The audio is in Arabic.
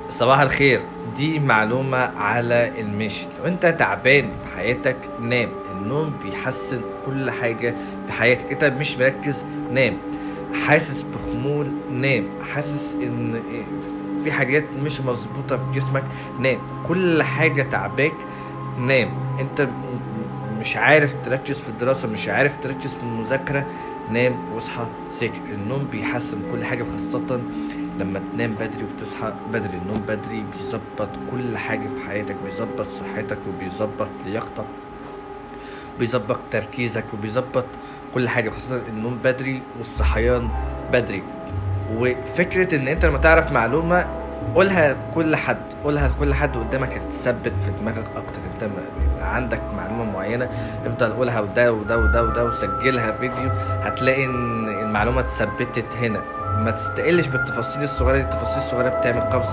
صباح الخير. دي معلومة على المشي. لو انت تعبان في حياتك نام. النوم بيحسن كل حاجة في حياتك. انت مش مركز نام. حاسس بخمول نام. حاسس ان في حاجات مش مظبوطة في جسمك نام. كل حاجة تعباك نام. انت مش عارف تركز في الدراسة، مش عارف تركز في المذاكرة، نام واصحى ذاكر. النوم بيحسن كل حاجة، خاصة لما تنام بدري وتصحى بدري. النوم بدري بيظبط كل حاجة في حياتك، بيظبط صحتك وبيظبط لياقتك، بيظبط تركيزك وبيظبط كل حاجة، خاصة النوم بدري والصحيان بدري. وفكرة ان انت لما تعرف معلومة قولها لكل حد قدامك، هتتثبت في دماغك اكتر. انت يبقى عندك معلومة معينة افضل قولها، وده وسجلها فيديو، هتلاقي ان المعلومة اتثبتت هنا. ما تستقلش بالتفاصيل الصغيرة دي. التفاصيل الصغيرة بتعمل قفزة